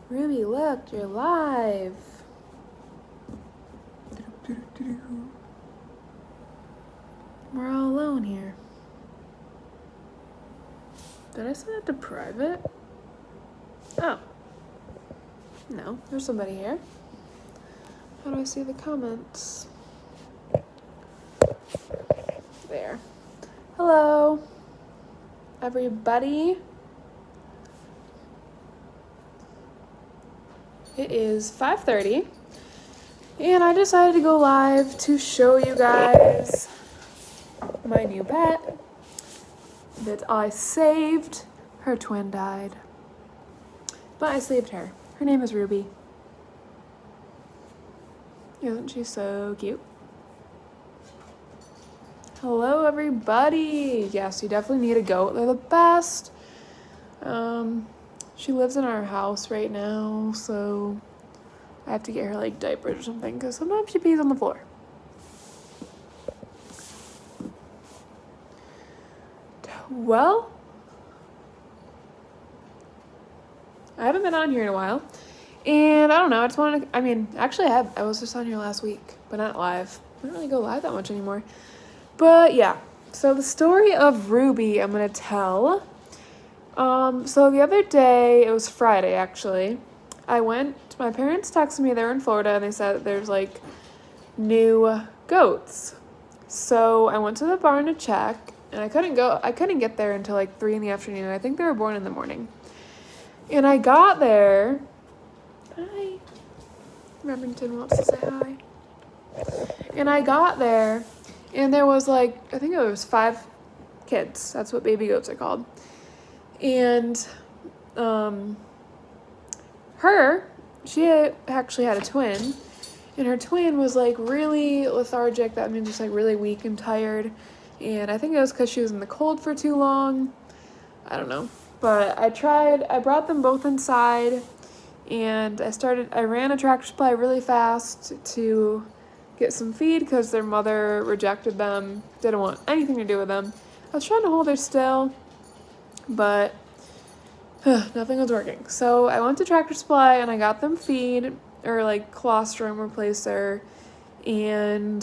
Ruby, look, you're live. We're all alone here. Did I set it to private? Oh. No, there's somebody here. How do I see the comments? There. Hello, everybody. It is 5:30, and I decided to go live to show you guys my new pet that I saved. Her twin died, but I saved her. Her name is Ruby. Isn't she so cute? Hello, everybody. Yes, you definitely need a goat. They're the best. She lives in our house right now, so I have to get her like diapers or something because sometimes she pees on the floor. Well, I haven't been on here in a while, and I don't know. I just wanted to, actually I was just on here last week, but not live. I don't really go live that much anymore. But yeah, so the story of Ruby I'm gonna tell. So the other day, it was Friday actually, my parents texted me, they were in Florida, and they said there's like new goats. So I went to the barn to check, and I couldn't get there until like 3 p.m. I think they were born in the morning. And I got there, hi, Remington wants to say hi. And I got there, and there was like, I think it was 5 kids, that's what baby goats are called. And she actually had a twin, and her twin was like really lethargic. That means just like really weak and tired. And I think it was because she was in the cold for too long. I don't know. But I brought them both inside, and I ran a Tractor Supply really fast to get some feed because their mother rejected them, didn't want anything to do with them. I was trying to hold her still, but nothing was working. So I went to Tractor Supply and I got them feed, or like colostrum replacer, and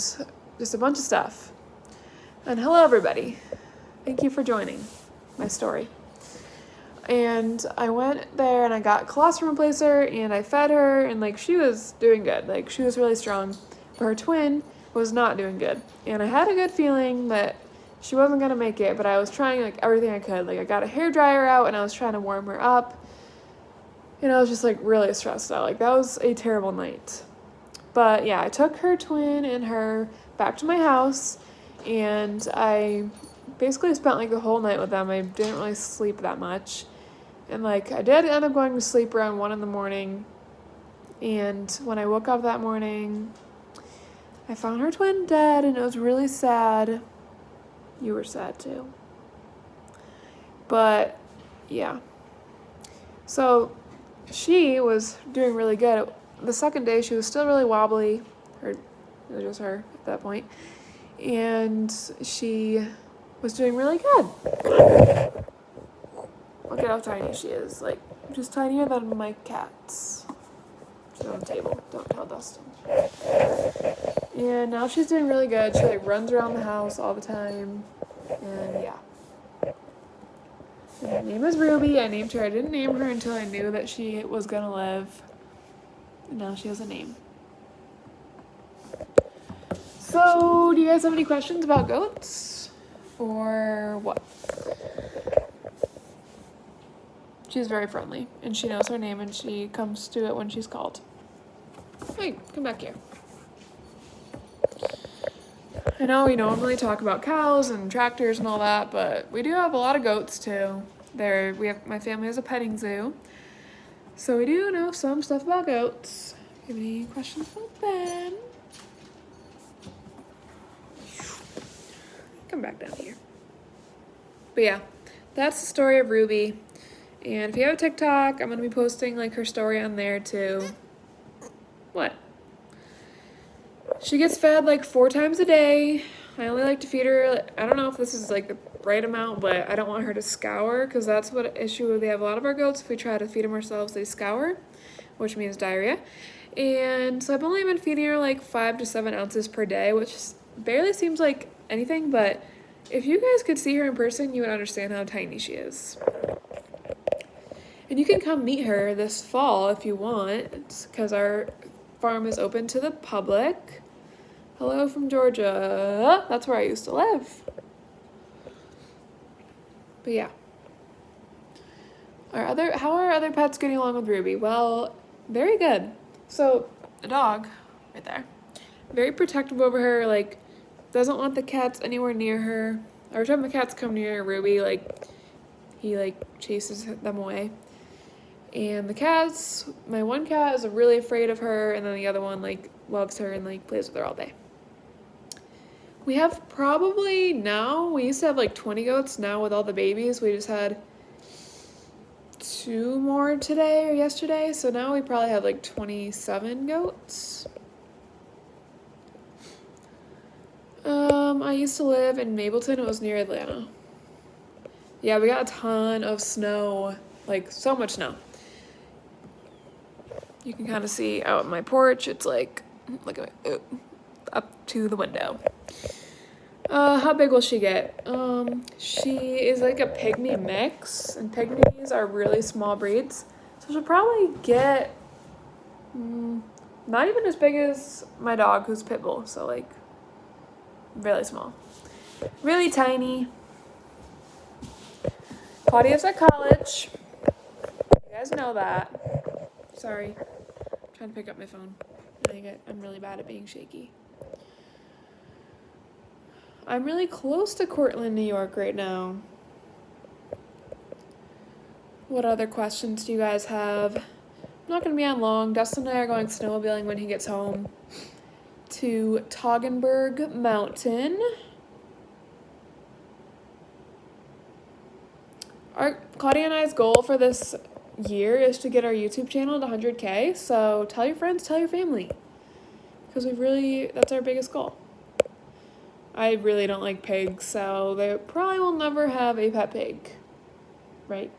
just a bunch of stuff. And hello everybody. Thank you for joining my story. And I went there and I got colostrum replacer and I fed her, and like she was doing good. Like she was really strong. But her twin was not doing good. And I had a good feeling that she wasn't gonna make it, but I was trying like everything I could. Like I got a hairdryer out and I was trying to warm her up. And I was just like really stressed out. Like that was a terrible night. But yeah, I took her twin and her back to my house, and I basically spent like the whole night with them. I didn't really sleep that much. And like I did end up going to sleep around 1 a.m. And when I woke up that morning, I found her twin dead, and it was really sad. You were sad too. But yeah. So she was doing really good. The second day she was still really wobbly. It was just her at that point. And she was doing really good. Look at how tiny she is. Like, just tinier than my cats. She's on the table. Don't tell Dustin. And now she's doing really good. She like runs around the house all the time. And yeah. And her name is Ruby. I named her. I didn't name her until I knew that she was gonna live. And now she has a name. So, do you guys have any questions about goats? Or what? She's very friendly, and she knows her name, and she comes to it when she's called. Hey, come back here. I know we normally talk about cows and tractors and all that, but we do have a lot of goats too. My family has a petting zoo, so we do know some stuff about goats. Do you have any questions about them? Come back down here. But yeah, that's the story of Ruby. And if you have a TikTok, I'm gonna be posting like her story on there too. What? She gets fed like 4 times a day. I only like to feed her, I don't know if this is like the right amount, but I don't want her to scour because that's what issue they have a lot of our goats. If we try to feed them ourselves, they scour, which means diarrhea. And so I've only been feeding her like 5 to 7 ounces per day, which barely seems like anything, but if you guys could see her in person, you would understand how tiny she is. And you can come meet her this fall if you want, because our farm is open to the public. Hello from Georgia. That's where I used to live. But yeah. How are other pets getting along with Ruby? Well, very good. So, the dog, right there, very protective over her, like, doesn't want the cats anywhere near her. Every time the cats come near Ruby, like, he, like, chases them away. And the cats, my one cat is really afraid of her, and then the other one, like, loves her and, like, plays with her all day. We have probably now, we used to have, like, 20 goats. Now with all the babies, we just had 2 more today or yesterday. So now we probably have, like, 27 goats. I used to live in Mableton. It was near Atlanta. Yeah, we got a ton of snow, like, so much snow. You can kind of see out my porch. It's like, look at me, up to the window. How big will she get? She is like a pygmy mix, and pygmies are really small breeds. So she'll probably get not even as big as my dog, who's pit bull. So like, really small, really tiny. Claudia's at college. You guys know that. Sorry, I'm trying to pick up my phone. I'm really bad at being shaky. I'm really close to Cortland, New York right now. What other questions do you guys have? I'm not going to be on long. Dustin and I are going snowmobiling when he gets home to Toggenburg Mountain. Claudia and I's goal for this year is to get our YouTube channel to 100K. So tell your friends, tell your family. Because that's our biggest goal. I really don't like pigs, so they probably will never have a pet pig, right?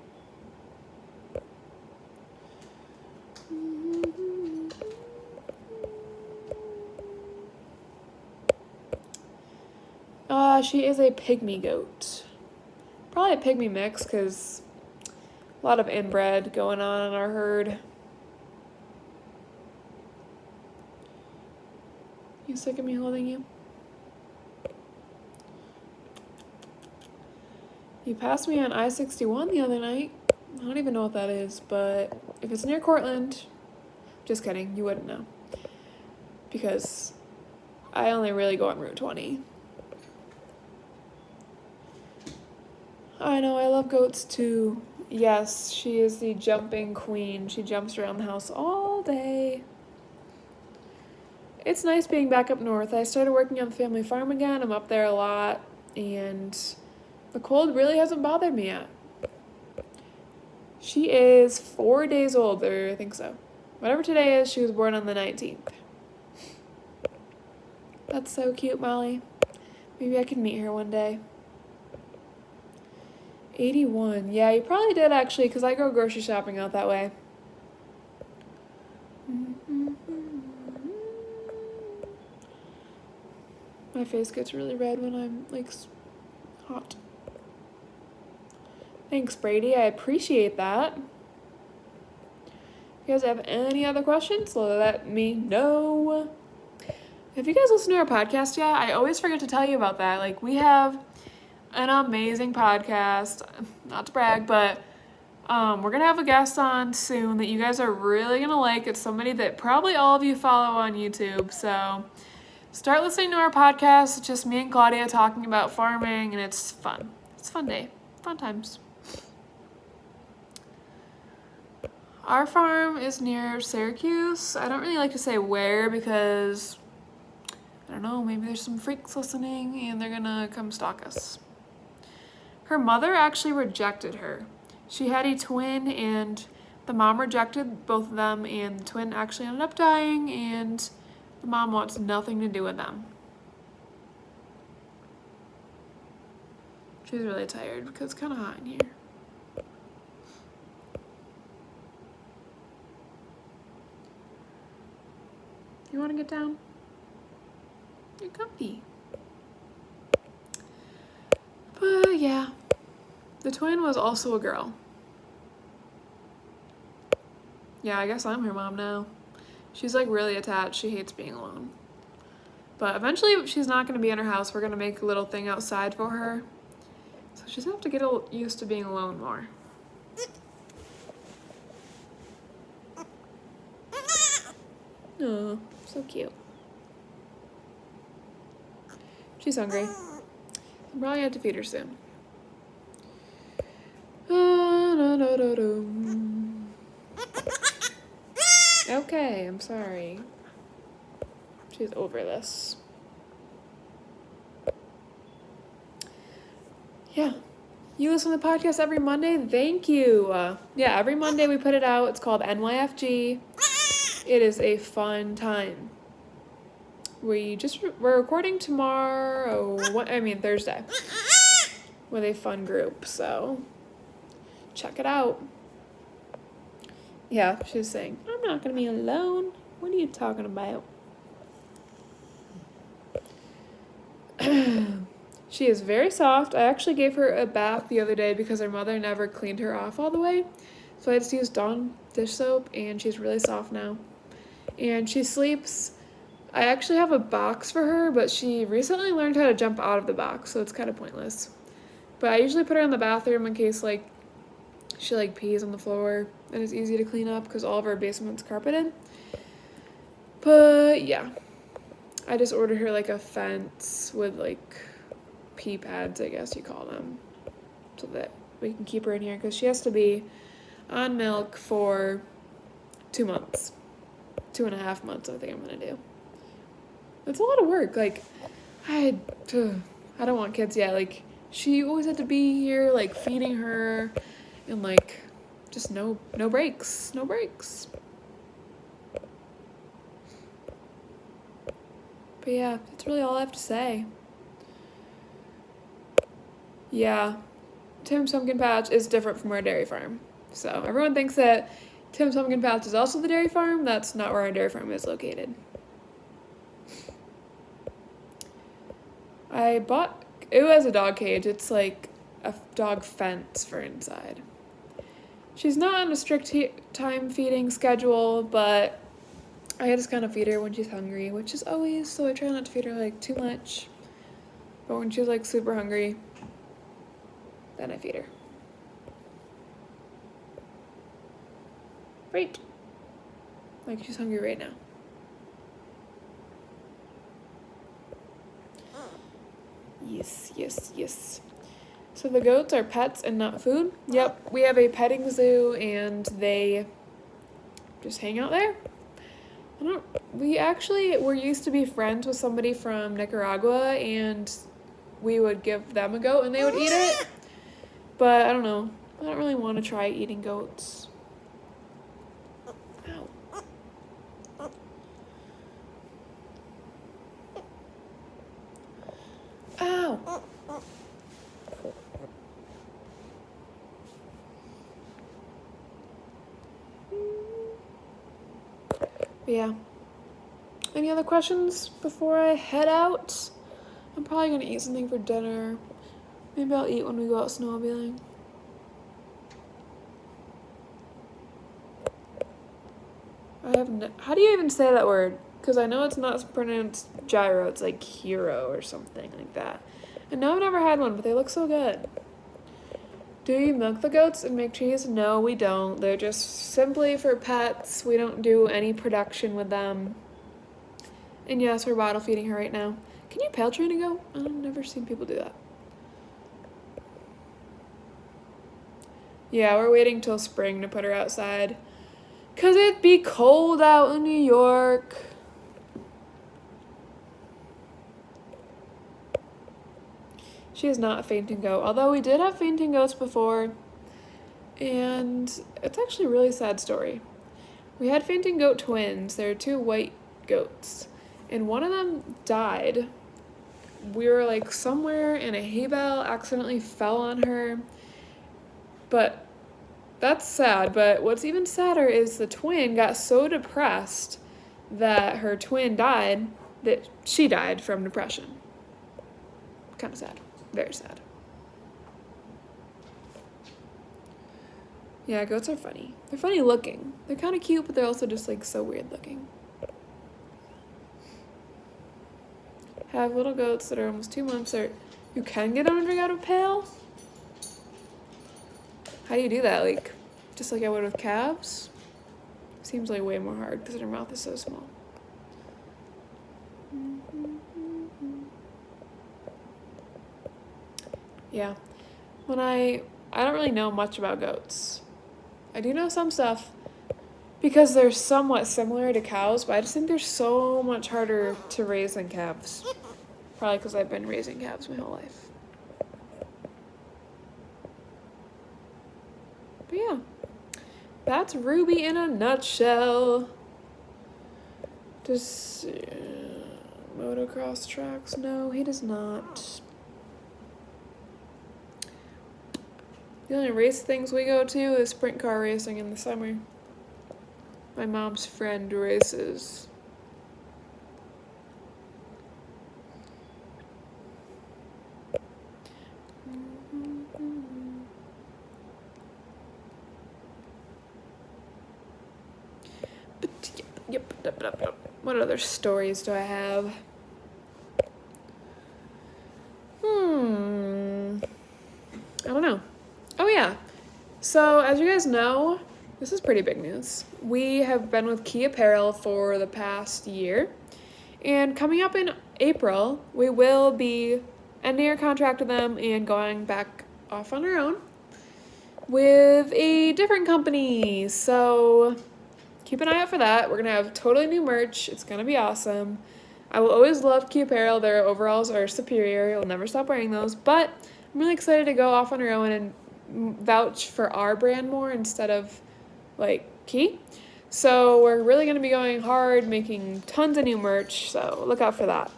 She is a pygmy goat. Probably a pygmy mix, because a lot of inbred going on in our herd. You sick of me holding you? You passed me on I-61 the other night. I don't even know what that is, but if it's near Cortland, just kidding, you wouldn't know. Because I only really go on Route 20. I know, I love goats too. Yes, she is the jumping queen. She jumps around the house all day. It's nice being back up north. I started working on the family farm again. I'm up there a lot, and the cold really hasn't bothered me yet. She is 4 days old, or I think so. Whatever today is, she was born on the 19th. That's so cute, Molly. Maybe I can meet her one day. 81. Yeah, you probably did actually, because I go grocery shopping out that way. My face gets really red when I'm, like, hot. Thanks, Brady. I appreciate that. If you guys have any other questions, let me know. If you guys listen to our podcast yet, I always forget to tell you about that. Like, we have an amazing podcast. Not to brag, but we're going to have a guest on soon that you guys are really going to like. It's somebody that probably all of you follow on YouTube. So start listening to our podcast. It's just me and Claudia talking about farming, and it's fun. It's a fun day. Fun times. Our farm is near Syracuse. I don't really like to say where because, I don't know, maybe there's some freaks listening and they're gonna come stalk us. Her mother actually rejected her. She had a twin and the mom rejected both of them, and the twin actually ended up dying, and the mom wants nothing to do with them. She's really tired because it's kind of hot in here. You want to get down? You're comfy. But yeah, the twin was also a girl. Yeah, I guess I'm her mom now. She's like really attached. She hates being alone. But eventually she's not going to be in her house. We're going to make a little thing outside for her. So she's going to have to get used to being alone more. Oh, so cute. She's hungry. I'll probably have to feed her soon. Okay, I'm sorry. She's over this. Yeah. You listen to the podcast every Monday? Thank you. Yeah, every Monday we put it out. It's called NYFG. It is a fun time. We're recording tomorrow, Thursday, with a fun group, so check it out. Yeah, she was saying, I'm not going to be alone. What are you talking about? She is very soft. I actually gave her a bath the other day because her mother never cleaned her off all the way. So I just used Dawn dish soap, and she's really soft now. And she sleeps. I actually have a box for her, but she recently learned how to jump out of the box, so it's kind of pointless. But I usually put her in the bathroom in case, she, pees on the floor, and it's easy to clean up because all of our basement's carpeted. But, yeah. I just ordered her, a fence with, pee pads, I guess you call them, so that we can keep her in here, because she has to be on milk for 2 months. 2.5 months, I think I'm going to do. It's a lot of work. I don't want kids yet. She always had to be here, feeding her, and, just no breaks. No breaks. But yeah, that's really all I have to say. Yeah, Tim's Pumpkin Patch is different from our dairy farm. So everyone thinks that Tim's Pumpkin Patch is also the dairy farm. That's not where our dairy farm is located. I bought, it was a dog cage. It's like a dog fence for inside. She's not on a strict time feeding schedule, but I just kind of feed her when she's hungry, which is always, so I try not to feed her too much. But when she's super hungry, then I feed her. Right. She's hungry right now. Yes. So the goats are pets and not food? Yep, we have a petting zoo and they just hang out there. We're used to be friends with somebody from Nicaragua, and we would give them a goat and they would eat it. But I don't know. I don't really want to try eating goats. Ow. But yeah. Any other questions before I head out? I'm probably going to eat something for dinner. Maybe I'll eat when we go out snowmobiling. How do you even say that word? Because I know it's not pronounced gyro, it's hero or something like that. And no, I've never had one, but they look so good. Do you milk the goats and make cheese? No, we don't. They're just simply for pets. We don't do any production with them. And yes, we're bottle feeding her right now. Can you pail train a goat? I've never seen people do that. Yeah, we're waiting till spring to put her outside. 'Cause it'd be cold out in New York. She is not a fainting goat, although we did have fainting goats before. And it's actually a really sad story. We had fainting goat twins. There are 2 white goats. And one of them died we were like somewhere and a hay bale accidentally fell on her. But that's sad. But what's even sadder is the twin got so depressed that her twin died, that she died from depression. Kind of sad. Very sad. Yeah, goats are funny. They're funny looking. They're kind of cute, but they're also just like so weird looking. Have little goats that are almost 2 months, or you can get them to drink out of a pail. How do you do that? Like, just like I would with calves? Seems like way more hard because their mouth is so small. Yeah. I don't really know much about goats. I do know some stuff because they're somewhat similar to cows, but I just think they're so much harder to raise than calves. Probably because I've been raising calves my whole life. But yeah, that's Ruby in a nutshell. Does motocross tracks? No, he does not. The only race things we go to is sprint car racing in the summer. My mom's friend races. Yep. What other stories do I have? I don't know. Oh yeah. So as you guys know, this is pretty big news. We have been with Key Apparel for the past year. And coming up in April, we will be ending our contract with them and going back off on our own with a different company. So keep an eye out for that. We're going to have totally new merch. It's going to be awesome. I will always love Key Apparel. Their overalls are superior. I'll never stop wearing those. But I'm really excited to go off on our own and vouch for our brand more instead of like Key. So we're really going to be going hard, making tons of new merch. So look out for that.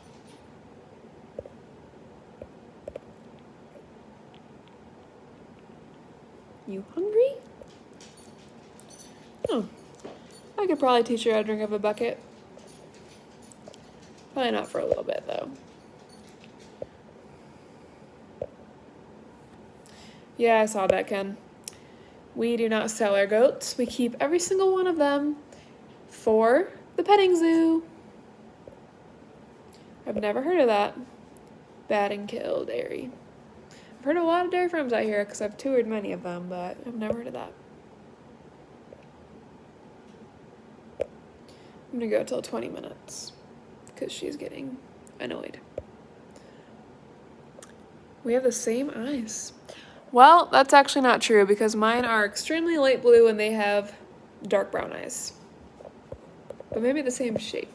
You hungry? Oh, I could probably teach her how to drink out of a bucket. Probably not for a little bit, though. Yeah, I saw that, Ken. We do not sell our goats. We keep every single one of them for the petting zoo. I've never heard of that. Bad and Kill Dairy. I've heard of a lot of dairy farms out here because I've toured many of them, but I've never heard of that. I'm going to go till 20 minutes because she's getting annoyed. We have the same eyes. Well, that's actually not true because mine are extremely light blue and they have dark brown eyes. But maybe the same shape.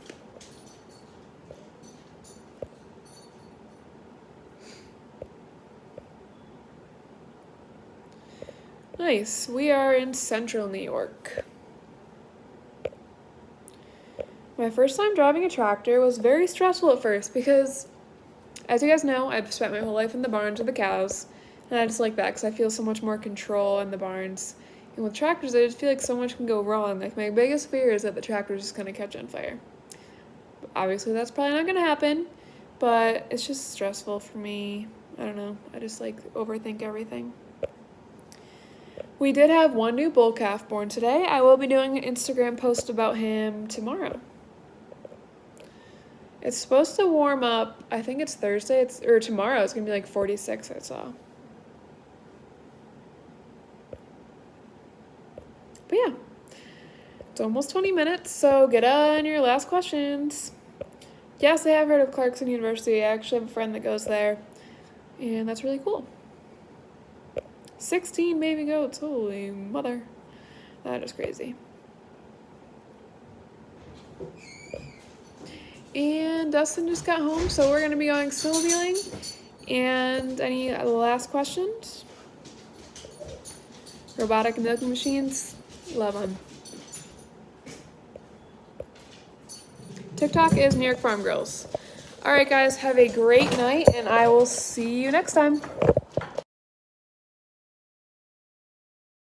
Nice. We are in central New York. My first time driving a tractor was very stressful at first because, as you guys know, I've spent my whole life in the barns with the cows. And I just like that because I feel so much more control in the barns. And with tractors, I just feel like so much can go wrong. Like, my biggest fear is that the tractor is just going to catch on fire. But obviously, that's probably not going to happen. But it's just stressful for me. I don't know. I just, like, overthink everything. We did have one new bull calf born today. I will be doing an Instagram post about him tomorrow. It's supposed to warm up, I think it's Thursday, or tomorrow. It's going to be like 46, I saw. But yeah, it's almost 20 minutes, so get on your last questions. Yes, I have heard of Clarkson University. I actually have a friend that goes there, and that's really cool. 16 baby goats, holy mother. That is crazy. And Dustin just got home, so we're going to be going snowmobiling. And any last questions? Robotic milking machines? Love them. TikTok is New York Farm Girls. All right, guys, have a great night, and I will see you next time.